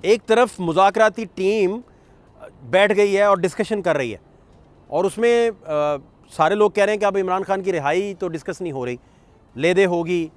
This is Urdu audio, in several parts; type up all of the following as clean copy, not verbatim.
ایک طرف مذاکراتی ٹیم بیٹھ گئی ہے اور ڈسکشن کر رہی ہے، اور اس میں سارے لوگ کہہ رہے ہیں کہ اب عمران خان کی رہائی تو ڈسکس نہیں ہو رہی، لے دے ہوگی،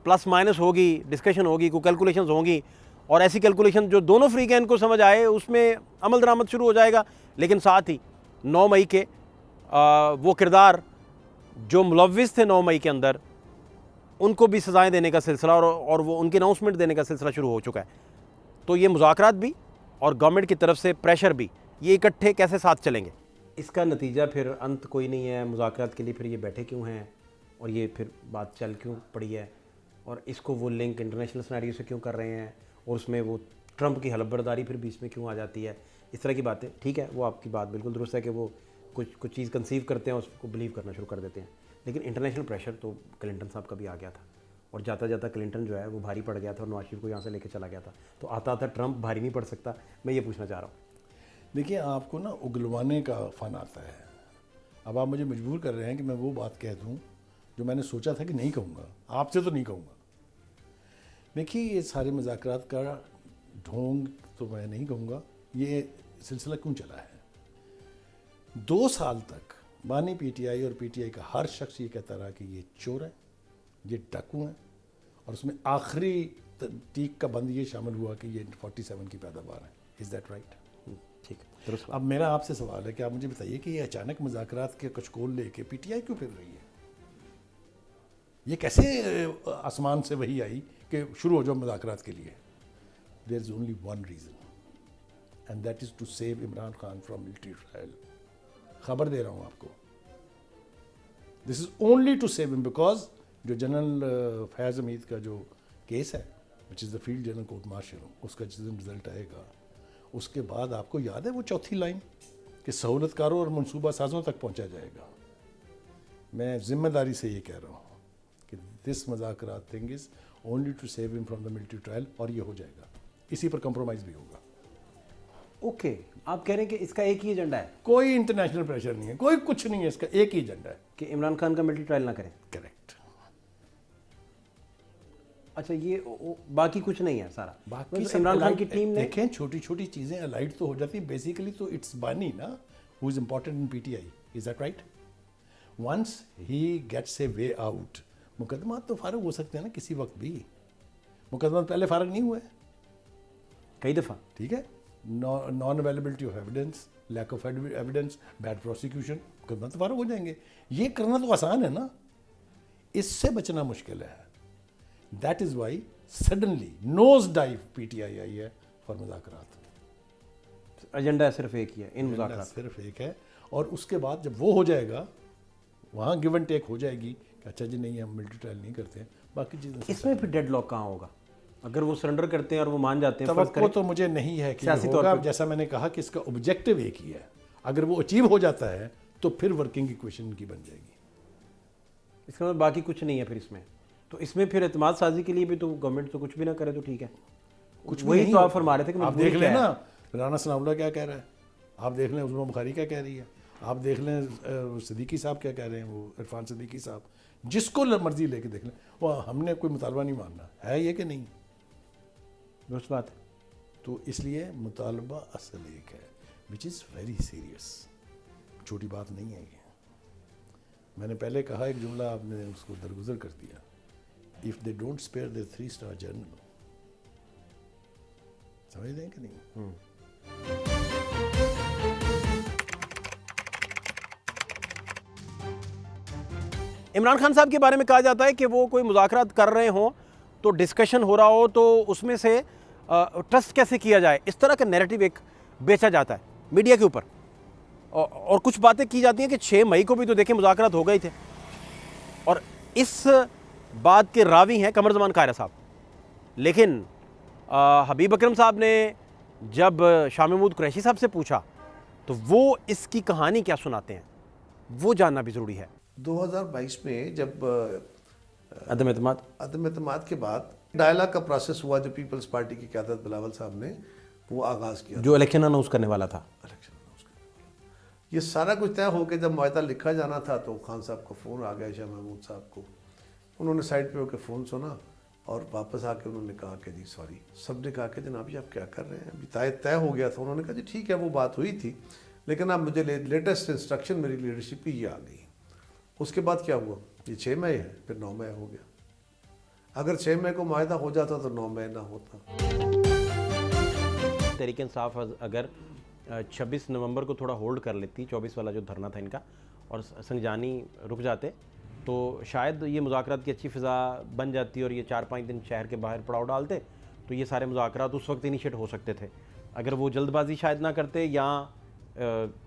پلس مائنس ہوگی، ڈسکشن ہوگی، کوئی کیلکولیشنز ہوں گی، اور ایسی کیلکولیشن جو دونوں فریقین کو سمجھ آئے اس میں عمل درآمد شروع ہو جائے گا۔ لیکن ساتھ ہی 9 مئی کے وہ کردار جو ملوث تھے 9 مئی کے اندر، ان کو بھی سزائیں دینے کا سلسلہ اور وہ ان کی اناؤنسمنٹ دینے کا سلسلہ شروع ہو چکا ہے۔ تو یہ مذاکرات بھی اور گورنمنٹ کی طرف سے پریشر بھی، یہ اکٹھے کیسے ساتھ چلیں گے؟ اس کا نتیجہ پھر انت کوئی نہیں ہے، مذاکرات کے لیے پھر یہ بیٹھے کیوں ہیں اور یہ پھر بات چل کیوں پڑی ہے، اور اس کو وہ لنک انٹرنیشنل سیناریو سے کیوں کر رہے ہیں، اور اس میں وہ ٹرمپ کی حلف برداری پھر بیچ میں کیوں آ جاتی ہے، اس طرح کی باتیں۔ ٹھیک ہے، وہ آپ کی بات بالکل درست ہے کہ وہ کچھ چیز کنسیو کرتے ہیں، اس کو بلیو کرنا شروع کر دیتے ہیں، لیکن انٹرنیشنل پریشر تو کلنٹن صاحب کا بھی آ گیا تھا، اور جاتا جاتا کلنٹن جو ہے وہ بھاری پڑ گیا تھا اور نواز شریف کو یہاں سے لے کے چلا گیا تھا، تو آتا آتا ٹرمپ بھاری نہیں پڑ سکتا۔ میں یہ پوچھنا چاہ رہا ہوں۔ دیکھیے، آپ کو نا اگلوانے کا فن آتا ہے۔ اب آپ مجھے مجبور کر رہے ہیں کہ میں وہ بات کہہ دوں جو میں نے سوچا تھا کہ نہیں کہوں گا، آپ سے تو نہیں کہوں گا۔ دیکھیے، یہ سارے مذاکرات کا ڈھونگ تو میں نہیں کہوں گا، یہ سلسلہ کیوں چلا ہے؟ 2 سال تک بانی پی ٹی آئی اور پی ٹی آئی کا ہر شخص یہ کہتا رہا کہ یہ چور ہیں، یہ ڈاکو ہیں، اور اس میں آخری ٹیک کا بند یہ شامل ہوا کہ یہ 47 کی پیداوار ہے۔ از دیٹ رائٹ؟ ٹھیک ہے، درست۔ اب میرا آپ سے سوال ہے کہ آپ مجھے بتائیے کہ یہ اچانک مذاکرات کے کچکول لے کے پی ٹی آئی کیوں پھر رہی ہے؟ یہ کیسے آسمان سے وہی آئی کہ شروع ہو جاؤ مذاکرات کے لیے؟ There is only one reason and that is to save Imran Khan from military trial. خبر دے رہا ہوں آپ کو، this is only to save him, because جو جنرل فیاض حمید کا جو کیس ہے which is the field general court martial, اس کا جس دن رزلٹ آئے گا اس کے بعد آپ کو یاد ہے وہ چوتھی لائن کہ سہولت کاروں اور منصوبہ سازوں تک پہنچا جائے گا۔ میں ذمہ داری سے یہ کہہ رہا ہوں کہ دس مذاکرات thing is only to save ہم فرام دا ملٹری ٹرائل، اور یہ ہو جائے گا، اسی پر کمپرومائز بھی ہوگا۔ اوکے، آپ کہہ رہے ہیں کہ اس کا ایک ہی ایجنڈا ہے؟ کوئی انٹرنیشنل پریشر نہیں ہے، کوئی کچھ نہیں ہے، اس کا ایک ہی ایجنڈا ہے کہ عمران خان کا ملٹری ٹرائل نہ کریں۔ کریکٹ۔ اچھا، یہ باقی کچھ نہیں ہے سارا؟ باقی عمران خان کی ٹیم نے دیکھیں چھوٹی چھوٹی چیزیں الائڈ تو ہو جاتی ہیں، بیسیکلی تو اٹس بانی نا who is important in P T I, is that right? Once he gets a way out, مقدمات تو فارغ ہو سکتے ہیں نا کسی وقت بھی، مقدمات پہلے فارغ نہیں ہوئے کئی دفعہ، ٹھیک ہے، non availability of evidence, lack of evidence, bad prosecution, مقدمات تو فارغ ہو جائیں گے۔ یہ کرنا تو آسان ہے نا، اس سے بچنا مشکل ہے۔ That is why suddenly nose dive P T I آئی ہے فار مذاکرات۔ ایجنڈا صرف ایک ہی ہے ان مذاکرات، صرف ایک ہے، اور اس کے بعد جب وہ ہو جائے گا وہاں گیو اینڈ ٹیک ہو جائے گی کہ اچھا جی نہیں ہم ملٹری ٹرائل نہیں کرتے ہیں، باقی چیزیں۔ اس میں پھر ڈیڈ لاک کہاں ہوگا اگر وہ سرنڈر کرتے ہیں اور وہ مان جاتے ہیں؟ توقع تو مجھے نہیں ہے کہ ہوگا، جیسا میں نے کہا کہ اس کا آبجیکٹو ایک ہی ہے، اگر وہ اچیو ہو جاتا ہے تو پھر ورکنگ ایکویشن کی بن جائے گی۔ اس کا مطلب باقی کچھ نہیں ہے پھر اس میں، تو اس میں پھر اعتماد سازی کے لیے بھی تو گورنمنٹ تو کچھ بھی نہ کرے تو ٹھیک ہے، کچھ وہی تو آپ فرما رہے تھے کہ آپ دیکھ لیں نا رانا ثناء اللہ کیا کہہ رہا ہے، آپ دیکھ لیں عظمیٰ بخاری کیا کہہ رہی ہے، آپ دیکھ لیں صدیقی صاحب کیا کہہ رہے ہیں، وہ عرفان صدیقی صاحب، جس کو مرضی لے کے دیکھ لیں، وہ ہم نے کوئی مطالبہ نہیں ماننا ہے، یہ کہ نہیں؟ درست بات ہے۔ تو اس لیے مطالبہ اصل ایک ہے وچ از ویری سیریس، چھوٹی بات نہیں ہے یہ۔ میں نے پہلے کہا ایک جملہ، آپ نے اس کو درگزر کر دیا، if they don't spare their 3-star general، سمجھ دیں کہ نہیں؟ عمران خان صاحب کے بارے میں کہا جاتا ہے کہ وہ کوئی مذاکرات کر رہے ہوں تو ڈسکشن ہو رہا ہو تو اس میں سے ٹرسٹ کیسے کیا جائے، اس طرح کا نیریٹو ایک بیچا جاتا ہے میڈیا کے اوپر، اور کچھ باتیں کی جاتی ہیں کہ 6 مئی کو بھی تو دیکھیں مذاکرات ہو گئے تھے، اور اس بات کے راوی ہیں قمر زمان قاہرہ صاحب۔ لیکن حبیب اکرم صاحب نے جب شاہ محمود قریشی صاحب سے پوچھا تو وہ اس کی کہانی کیا سناتے ہیں، وہ جاننا بھی ضروری ہے۔ 2022 میں جب عدم اعتماد کے بعد ڈائلاگ کا پروسیس ہوا، جو پیپلز پارٹی کی قیادت بلاول صاحب نے وہ آغاز کیا، جو الیکشن اناؤنس کرنے والا تھا، یہ سارا کچھ طے ہو کے جب معاہدہ لکھا جانا تھا تو خان صاحب کا فون آ گیا شاہ محمود صاحب کو، انہوں نے سائڈ پہ ہو کے فون سنا، اور واپس آ کے انہوں نے کہا کہ جی سوری. سب نے کہا کہ جناب جی آپ کیا کر رہے ہیں, ابھی طے ہو گیا تھا. انہوں نے کہا جی ٹھیک ہے وہ بات ہوئی تھی, لیکن اب مجھے لیٹسٹ انسٹرکشن میری لیڈرشپ کی یہ آ گئی. اس کے بعد کیا ہوا, یہ 6 مئی ہے, پھر 9 مئی ہو گیا. اگر 6 مئی کو معاہدہ ہو جاتا تو 9 مئی نہ ہوتا. تحریک انصاف اگر 26 نومبر کو تھوڑا ہولڈ کر لیتی, 24 والا جو دھرنا تھا ان کا, اور سنجانی رک جاتے, تو شاید یہ مذاکرات کی اچھی فضا بن جاتی اور یہ 4-5 دن شہر کے باہر پڑاؤ ڈالتے, تو یہ سارے مذاکرات اس وقت انیشیٹ ہو سکتے تھے. اگر وہ جلد بازی شاید نہ کرتے, یا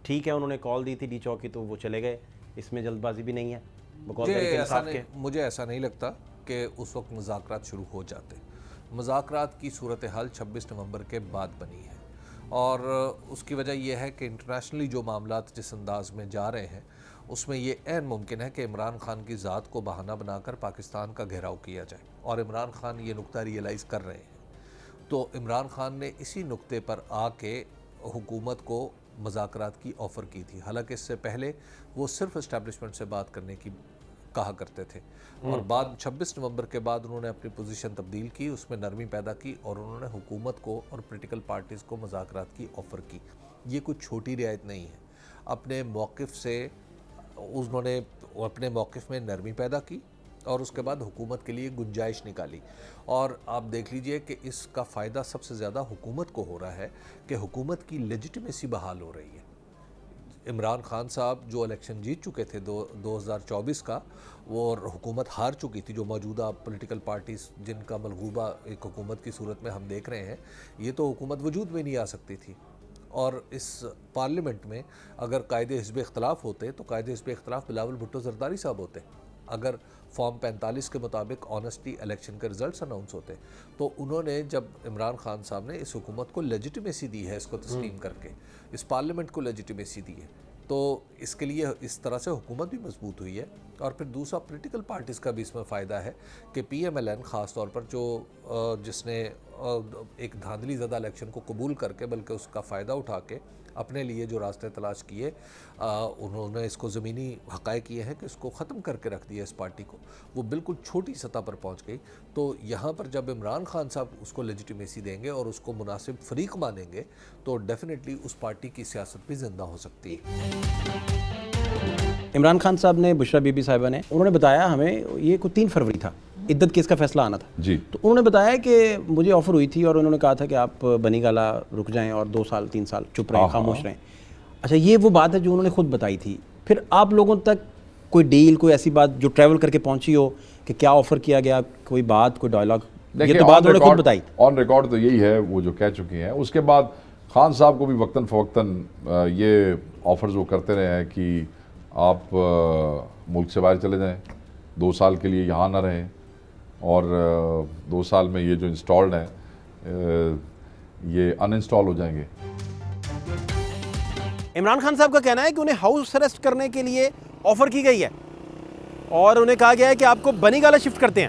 ٹھیک ہے انہوں نے کال دی تھی ڈی چوک کی تو وہ چلے گئے, اس میں جلد بازی بھی نہیں ہے بقول تحریک انصاف کے. مجھے ایسا نہیں لگتا کہ اس وقت مذاکرات شروع ہو جاتے. مذاکرات کی صورتحال 26 نومبر کے بعد بنی ہے, اور اس کی وجہ یہ ہے کہ انٹرنیشنلی جو معاملات جس انداز میں جا رہے ہیں اس میں یہ عین ممکن ہے کہ عمران خان کی ذات کو بہانہ بنا کر پاکستان کا گھیراؤ کیا جائے, اور عمران خان یہ نقطہ ریئلائز کر رہے ہیں. تو عمران خان نے اسی نقطے پر آ کے حکومت کو مذاکرات کی آفر کی تھی. حالانکہ اس سے پہلے وہ صرف اسٹیبلشمنٹ سے بات کرنے کی کہا کرتے تھے, اور بعد 26 نومبر کے بعد انہوں نے اپنی پوزیشن تبدیل کی, اس میں نرمی پیدا کی, اور انہوں نے حکومت کو اور پولیٹیکل پارٹیز کو مذاکرات کی آفر کی. یہ کوئی چھوٹی رعایت نہیں ہے. اپنے موقف سے انہوں نے اپنے موقف میں نرمی پیدا کی, اور اس کے بعد حکومت کے لیے گنجائش نکالی. اور آپ دیکھ لیجئے کہ اس کا فائدہ سب سے زیادہ حکومت کو ہو رہا ہے کہ حکومت کی لیجٹمیسی بحال ہو رہی ہے. عمران خان صاحب جو الیکشن جیت چکے تھے 2024 کا, وہ حکومت ہار چکی تھی, جو موجودہ پولیٹیکل پارٹیز جن کا ملغوبہ ایک حکومت کی صورت میں ہم دیکھ رہے ہیں, یہ تو حکومت وجود میں نہیں آ سکتی تھی. اور اس پارلیمنٹ میں اگر قائد حزب اختلاف ہوتے تو قائد حزب اختلاف بلاول بھٹو زرداری صاحب ہوتے. اگر فارم 45 کے مطابق آنیسٹی الیکشن کے رزلٹس اناؤنس ہوتے, تو انہوں نے جب عمران خان صاحب نے اس حکومت کو لیجٹمیسی دی ہے, اس کو تسلیم کر کے اس پارلیمنٹ کو لیجٹمیسی دی ہے, تو اس کے لیے اس طرح سے حکومت بھی مضبوط ہوئی ہے. اور پھر دوسرا پولیٹیکل پارٹیز کا بھی اس میں فائدہ ہے کہ پی ایم ایل این خاص طور پر جس نے ایک دھاندلی زدہ الیکشن کو قبول کر کے بلکہ اس کا فائدہ اٹھا کے اپنے لیے جو راستے تلاش کیے, انہوں نے اس کو زمینی حقائق یہ ہے کہ اس کو ختم کر کے رکھ دیا اس پارٹی کو. وہ بالکل چھوٹی سطح پر پہنچ گئی. تو یہاں پر جب عمران خان صاحب اس کو لیجٹمیسی دیں گے اور اس کو مناسب فریق مانیں گے, تو ڈیفینیٹلی اس پارٹی کی سیاست بھی زندہ ہو سکتی ہے. عمران خان صاحب نے, بشرا بی بی صاحبہ نے, انہوں نے بتایا ہمیں, یہ کوئی 3 فروری تھا, عدت کیس کا فیصلہ آنا تھا جی, تو انہوں نے بتایا کہ مجھے آفر ہوئی تھی اور انہوں نے کہا تھا کہ آپ بنی گالا رک جائیں اور 2 سال 3 سال چپ رہیں, خاموش رہیں. اچھا, یہ وہ بات ہے جو انہوں نے خود بتائی تھی. پھر آپ لوگوں تک کوئی ڈیل, کوئی ایسی بات جو ٹریول کر کے پہنچی ہو کہ کیا آفر کیا گیا, کوئی بات, کوئی ڈائلاگ؟ یہ تو بات انہوں نے خود بتائی. آن ریکارڈ تو یہی ہے وہ جو کہہ چکی ہیں. اس کے بعد خان صاحب کو بھی وقتاً فوقتاً یہ آفرز وہ کرتے رہے ہیں کہ آپ ملک سے باہر چلے جائیں, 2 سال کے لیے یہاں نہ رہیں, اور 2 سال میں یہ جو انسٹالڈ ہیں یہ ان انسٹال ہو جائیں گے. عمران خان صاحب کا کہنا ہے کہ انہیں ہاؤس اریسٹ کرنے کے لیے آفر کی گئی ہے اور انہیں کہا گیا ہے کہ آپ کو بنی گالا شفٹ کرتے ہیں.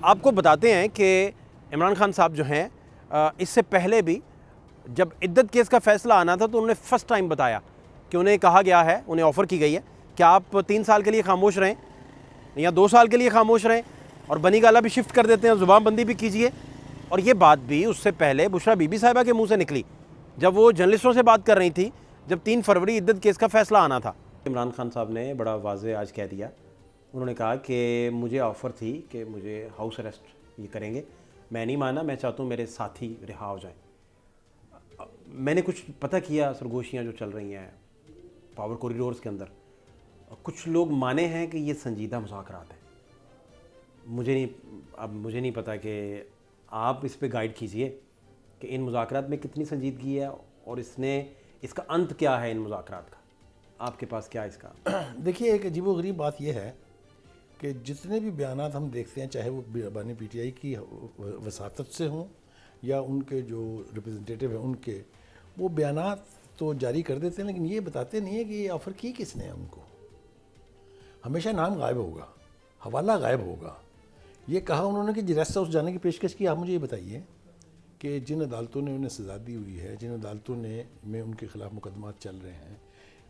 آپ کو بتاتے ہیں کہ عمران خان صاحب جو ہیں, اس سے پہلے بھی جب عدت کیس کا فیصلہ آنا تھا تو انہوں نے فرسٹ ٹائم بتایا کہ انہیں کہا گیا ہے, انہیں آفر کی گئی ہے کہ آپ 3 سال کے لیے خاموش رہیں یا 2 سال کے لیے خاموش رہیں, اور بنی گالا بھی شفٹ کر دیتے ہیں, زبان بندی بھی کیجئے. اور یہ بات بھی اس سے پہلے بشرا بی بی صاحبہ کے منہ سے نکلی جب وہ جرنلسٹوں سے بات کر رہی تھی, جب 3 فروری عدت کیس کا فیصلہ آنا تھا. عمران خان صاحب نے بڑا واضح آج کہہ دیا, انہوں نے کہا کہ مجھے آفر تھی کہ مجھے ہاؤس اریسٹ یہ کریں گے, میں نہیں مانا, میں چاہتا ہوں میرے ساتھی رہا ہو جائیں. میں نے کچھ پتہ کیا سرگوشیاں جو چل رہی ہیں پاور کوریڈورز کے اندر, کچھ لوگ مانے ہیں کہ یہ سنجیدہ مذاکرات ہیں. مجھے نہیں پتہ کہ آپ اس پہ گائیڈ کیجئے کہ ان مذاکرات میں کتنی سنجیدگی ہے اور اس کا انت کیا ہے ان مذاکرات کا, آپ کے پاس کیا اس کا؟ دیکھیے, ایک عجیب و غریب بات یہ ہے کہ جتنے بھی بیانات ہم دیکھتے ہیں, چاہے وہ بانی پی ٹی آئی کی وساطت سے ہوں یا ان کے جو ریپرزنٹیٹو ہیں ان کے, وہ بیانات تو جاری کر دیتے ہیں لیکن یہ بتاتے نہیں ہیں کہ یہ آفر کی کس نے ان کو. ہمیشہ نام غائب ہوگا, حوالہ غائب ہوگا. یہ کہا انہوں نے کہ جیسا اس جانے کی پیشکش کی. آپ مجھے یہ بتائیے کہ جن عدالتوں نے انہیں سزا دی ہوئی ہے, جن عدالتوں میں ان کے خلاف مقدمات چل رہے ہیں,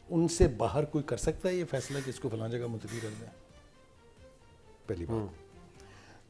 ان سے باہر کوئی کر سکتا ہے یہ فیصلہ کہ اس کو فلاں جگہ منتقل کر دیں؟ پہلی بات.